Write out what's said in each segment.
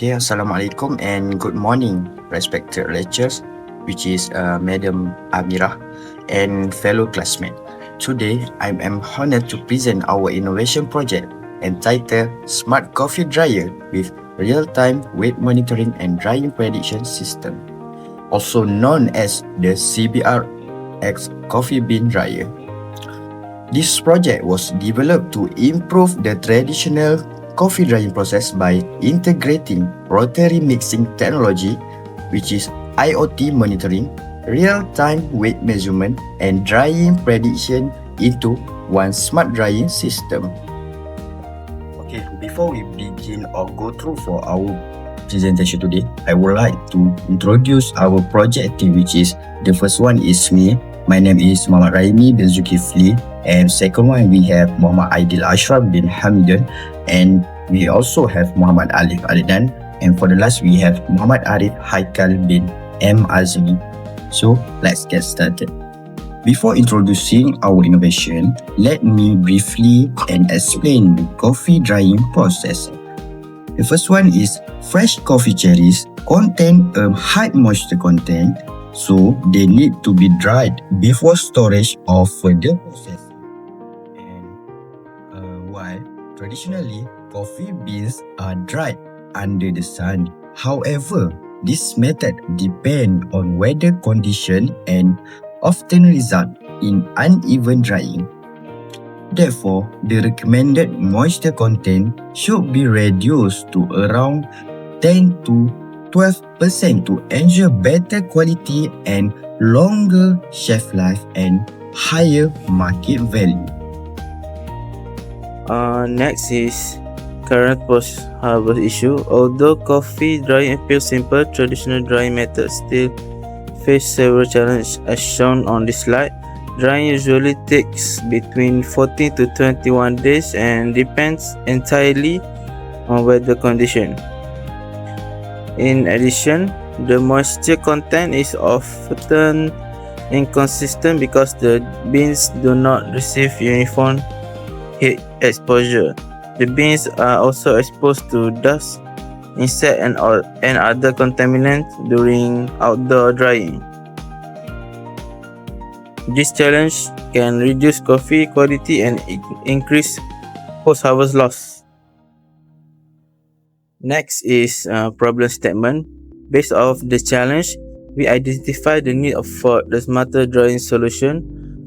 Okay, Assalamualaikum and good morning, respected lecturers, which is Madam Amirah and fellow classmates. Today, I am honored to present our innovation project entitled Smart Coffee Dryer with Real-Time Weight Monitoring and Drying Prediction System, also known as the CBRX Coffee Bean Dryer. This project was developed to improve the traditional coffee drying process by integrating rotary mixing technology, which is IoT monitoring, real-time weight measurement, and drying prediction into one smart drying system. Okay, before we begin or go through for our presentation today, I would like to introduce our project team, which is the first one is me. My name is Muhammad Raimi bin Zulkifli, and second one we have Muhammad Aidil Ashraf bin Hamidan, and we also have Muhammad Alif Alidan, and for the last we have Muhammad Arif Haikal bin M Azmi. So let's get started. Before introducing our innovation, let me briefly and explain the coffee drying process. The first one is fresh coffee cherries contain a high moisture content, so they need to be dried before storage or further processing. And while traditionally coffee beans are dried under the sun, however, this method depends on weather condition and often result in uneven drying. Therefore, the recommended moisture content should be reduced to around 10 to 12% to ensure better quality and longer shelf life and higher market value. Next is current post-harvest issue. Although coffee drying appears simple, traditional drying methods still face several challenges as shown on this slide. Drying usually takes between 14 to 21 days and depends entirely on weather condition. In addition, the moisture content is often inconsistent because the beans do not receive uniform heat exposure. The beans are also exposed to dust, insect and other contaminants during outdoor drying. This challenge can reduce coffee quality and increase post-harvest loss. Next is problem statement. Based off the challenge, we identify the need for the smarter drying solution,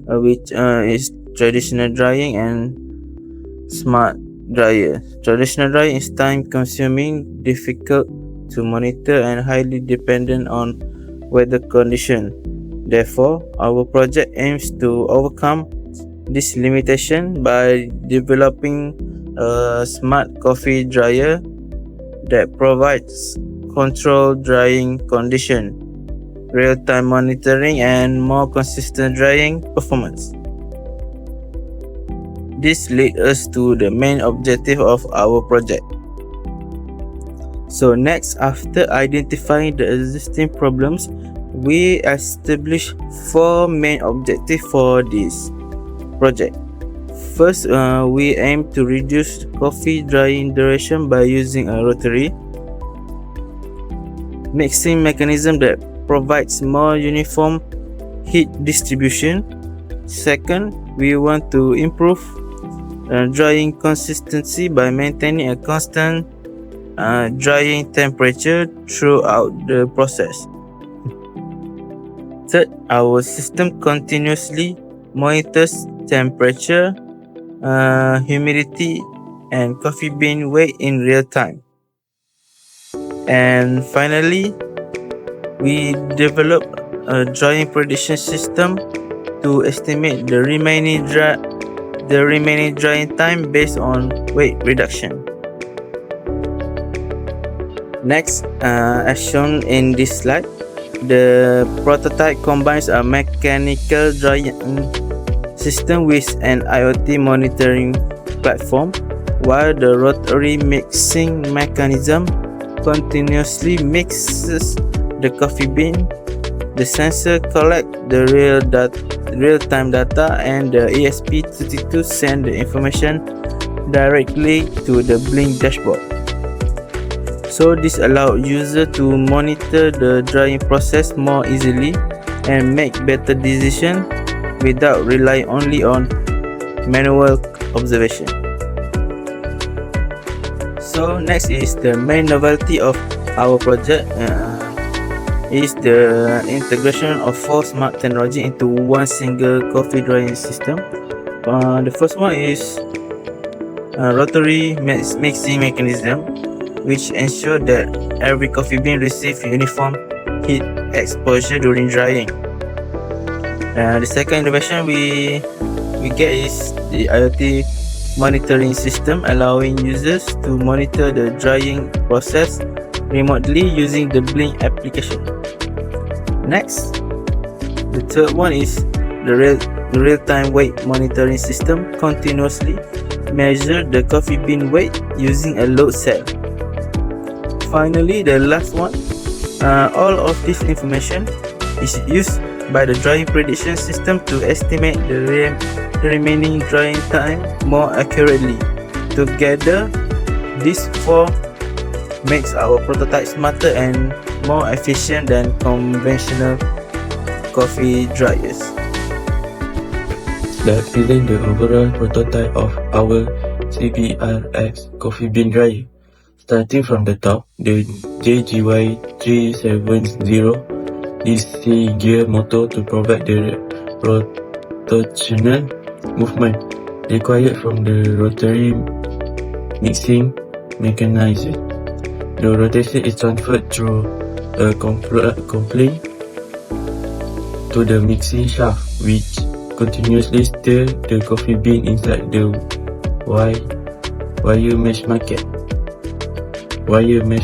which is traditional drying and smart dryer. Traditional drying is time-consuming, difficult to monitor, and highly dependent on weather condition. Therefore, our project aims to overcome this limitation by developing a smart coffee dryer that provides controlled drying condition, real-time monitoring, and more consistent drying performance. This leads us to the main objective of our project. So next, after identifying the existing problems, we establish 4 main objectives for this project. First, we aim to reduce coffee drying duration by using a rotary mixing mechanism that provides more uniform heat distribution. Second, we want to improve drying consistency by maintaining a constant drying temperature throughout the process. Third, our system continuously monitors temperature, humidity, and coffee bean weight in real time. And finally, we develop a drying prediction system to estimate the remaining drying time based on weight reduction. Next, as shown in this slide, the prototype combines a mechanical drying system with an IoT monitoring platform, while the rotary mixing mechanism continuously mixes the coffee bean. The sensor collects the real-time data, and the ESP32 sends the information directly to the Blink dashboard. So this allows user to monitor the drying process more easily and make better decisions without relying only on manual observation. So next is the main novelty of our project is the integration of 4 smart technology into one single coffee drying system. The first one is rotary mixing mechanism, which ensure that every coffee bean receives uniform heat exposure during drying. The second innovation we get is the IoT monitoring system, allowing users to monitor the drying process remotely using the Blink application. Next, the third one is the real-time weight monitoring system, continuously measure the coffee bean weight using a load cell. Finally, the last one, all of this information is used by the drying prediction system to estimate the remaining drying time more accurately. Together, these 4 makes our prototype smarter and more efficient than conventional coffee dryers. That present the overall prototype of our AGR686 coffee bean dryer. Starting from the top, the AGR686 DC gear motor to provide the rotational movement required from the rotary mixing mechanism. The rotation is transferred through a coupling to the mixing shaft, which continuously stir the coffee bean inside the wire mesh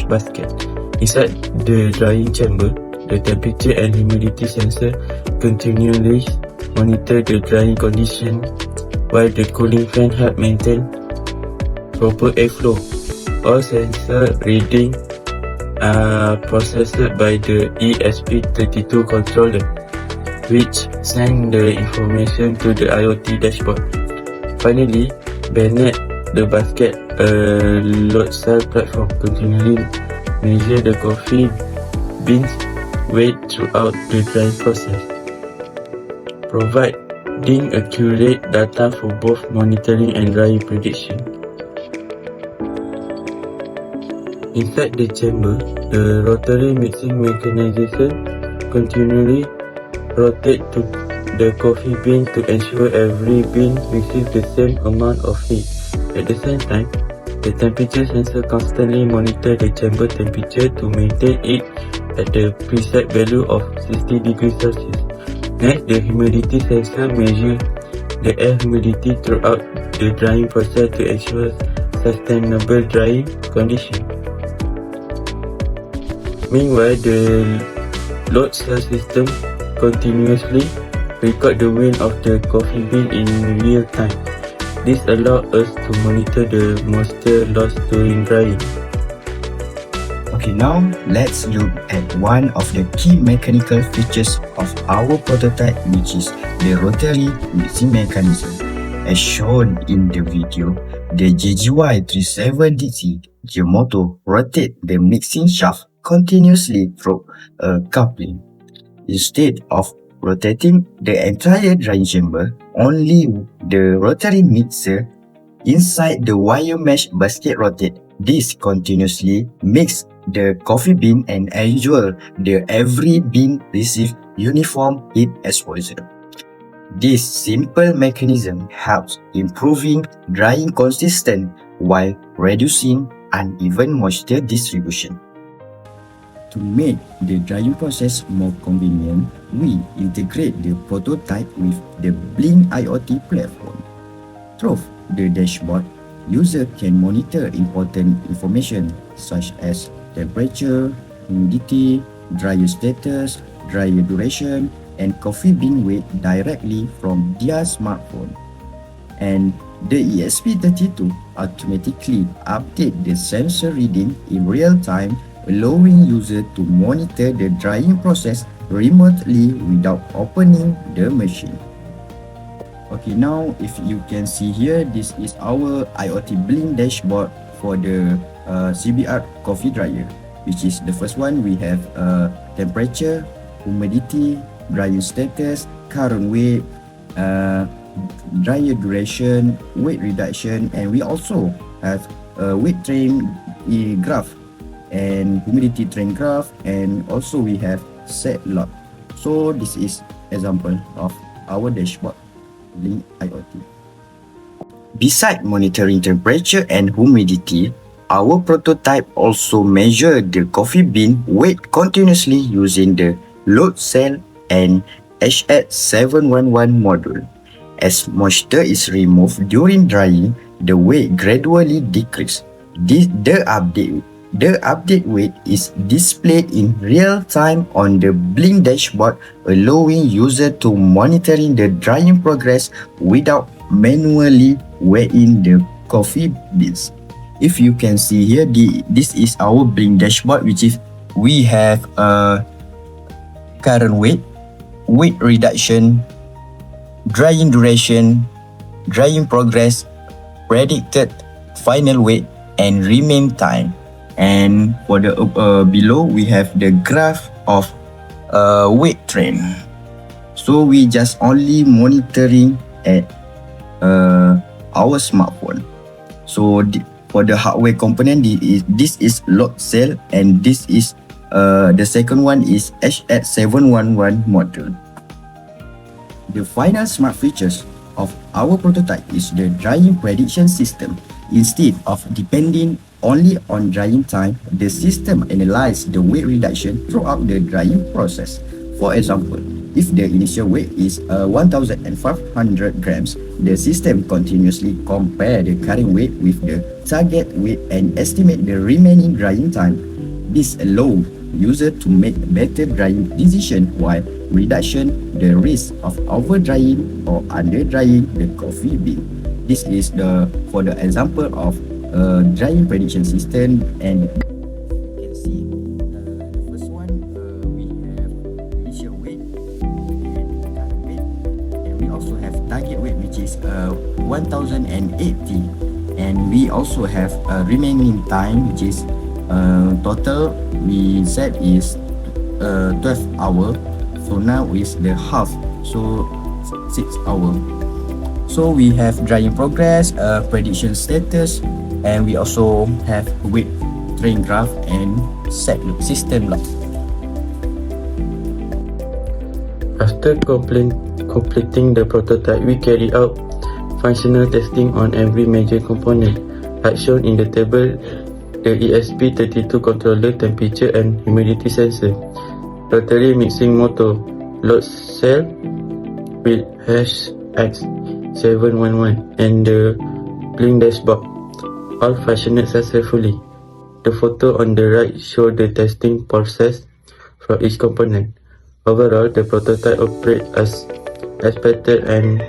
basket. Inside the drying chamber, the temperature and humidity sensor continually monitor the drying condition, while the cooling fan help maintain proper airflow. All sensor reading are processed by the ESP32 controller, which send the information to the IoT dashboard. Finally, beneath the basket, a load cell platform continually measure the coffee beans weight throughout the drying process, providing accurate data for both monitoring and drying prediction. Inside the chamber, the rotary mixing mechanism continually rotate to the coffee bean to ensure every bean receives the same amount of heat. At the same time, the temperature sensor constantly monitor the chamber temperature to maintain it at the preset value of 60 degrees Celsius. Next, the humidity sensor measures the air humidity throughout the drying process to ensure sustainable drying conditions. Meanwhile, the load cell system continuously record the weight of the coffee bean in real time. This allows us to monitor the moisture loss during drying. Okay, now let's look at one of the key mechanical features of our prototype, which is the rotary mixing mechanism. As shown in the video, the JGY37DC gear motor rotates the mixing shaft continuously through a coupling. Instead of rotating the entire drying chamber, only the rotary mixer inside the wire mesh basket rotates. This continuously makes the coffee bean and ensure the every bean receives uniform heat exposure. This simple mechanism helps improving drying consistency while reducing uneven moisture distribution. To make the drying process more convenient, we integrate the prototype with the Blink IoT platform. Through the dashboard, user can monitor important information such as temperature, humidity, dryer status, dryer duration, and coffee bean weight directly from their smartphone. And the ESP32 automatically updates the sensor reading in real time, allowing user to monitor the drying process remotely without opening the machine. Okay, now if you can see here, this is our IoT Blink dashboard for the CBR coffee dryer, which is the first one. We have temperature, humidity, drying status, current weight, dryer duration, weight reduction, and we also have a weight train graph and humidity train graph, and also we have set log. So this is example of our dashboard Link IoT. Beside monitoring temperature and humidity, our prototype also measure the coffee bean weight continuously using the load cell and AGR686 module. As moisture is removed during drying, the weight gradually decreases. The update weight is displayed in real time on the Blink dashboard, allowing user to monitoring the drying progress without manually weighing the coffee beans. If you can see here, this is our Blink dashboard, which is we have current weight, weight reduction, drying duration, drying progress, predicted final weight, and remain time. And for the below, we have the graph of weight trend. So we just only monitoring at our smartphone. So for the hardware component, this is load cell, and this is the second one is AGR686 module. The final smart features of our prototype is the drying prediction system. Instead of depending only on drying time, the system analyzes the weight reduction throughout the drying process. For example, if the initial weight is 1,500 grams, the system continuously compare the current weight with the target weight and estimate the remaining drying time. This allows user to make better drying decision while reduction the risk of over drying or under drying the coffee bean. This is for the example of drying prediction system, and you can see the first one we have initial weight and current weight, and we also have target weight, which is 1080, and we also have remaining time, which is total we said is 12 hour. So now is the half, so 6 hour. So we have drying progress, prediction status, and we also have weight train graph and set system log. After completing the prototype, we carry out functional testing on every major component, as shown in the table: the ESP32 controller, temperature and humidity sensor, rotary mixing motor, load cell with AGR686, and the Blink dashboard. All functioned successfully. The photo on the right shows the testing process for each component. Overall, the prototype operates as expected and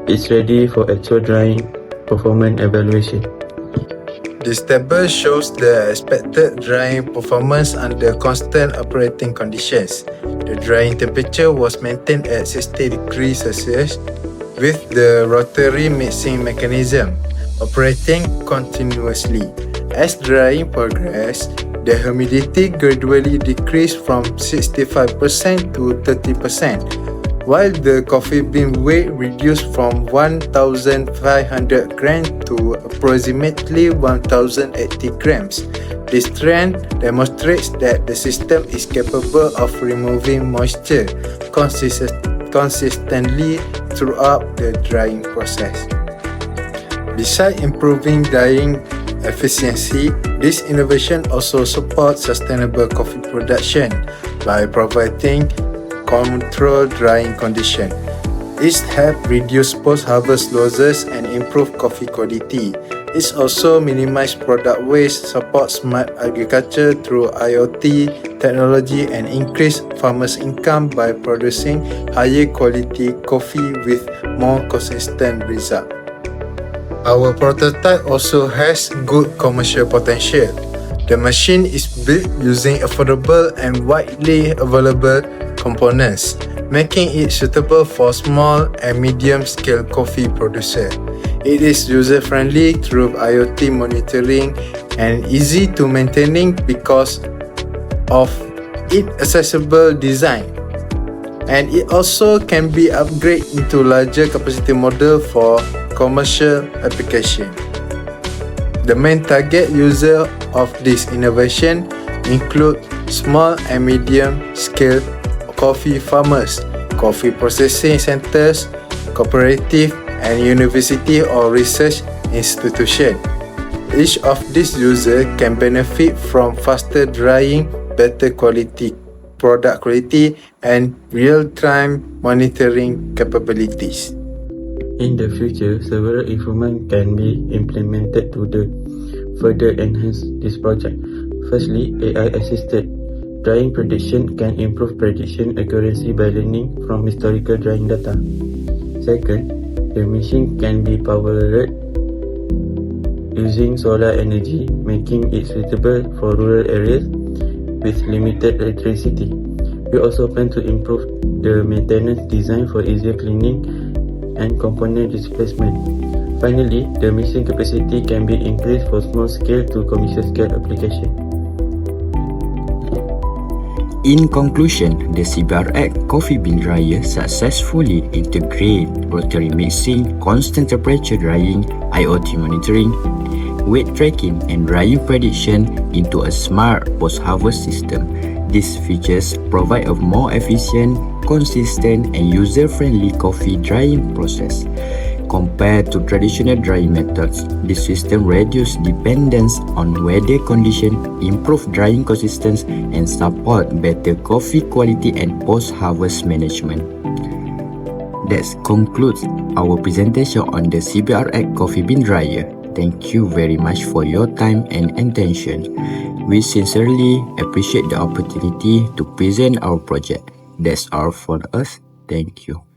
is ready for actual drying performance evaluation. This table shows the expected drying performance under constant operating conditions. The drying temperature was maintained at 60 degrees Celsius with the rotary mixing mechanism operating continuously. As drying progressed, the humidity gradually decreased from 65% to 30%, while the coffee bean weight reduced from 1,500 grams to approximately 1,080 grams. This trend demonstrates that the system is capable of removing moisture consistently throughout the drying process. Besides improving drying efficiency, this innovation also supports sustainable coffee production by providing controlled drying conditions. It helps reduce post-harvest losses and improve coffee quality. It also minimizes product waste, supports smart agriculture through IoT technology, and increase farmers' income by producing higher quality coffee with more consistent results. Our prototype also has good commercial potential. The machine is built using affordable and widely available components, making it suitable for small and medium-scale coffee producers. It is user-friendly through IoT monitoring and easy to maintaining because of its accessible design. And it also can be upgraded into larger capacity model for commercial application. The main target user of this innovation include small and medium scale coffee farmers, coffee processing centers, cooperative and university or research institution. Each of these users can benefit from faster drying, better quality product quality, and real-time monitoring capabilities. In the future, several improvements can be implemented to further enhance this project. Firstly, AI-assisted drying prediction can improve prediction accuracy by learning from historical drying data. Second, the machine can be powered using solar energy, making it suitable for rural areas with limited electricity. We also plan to improve the maintenance design for easier cleaning and component displacement. Finally, the machine capacity can be increased for small-scale to commercial-scale application. In conclusion, the CBRX coffee bean dryer successfully integrates rotary mixing, constant temperature drying, IoT monitoring, weight tracking, and drying prediction into a smart post-harvest system. These features provide a more efficient, consistent, and user-friendly coffee drying process. Compared to traditional drying methods, this system reduces dependence on weather conditions, improves drying consistency, and supports better coffee quality and post-harvest management. That concludes our presentation on the CBRX coffee bean dryer. Thank you very much for your time and attention. We sincerely appreciate the opportunity to present our project. That's all for us. Thank you.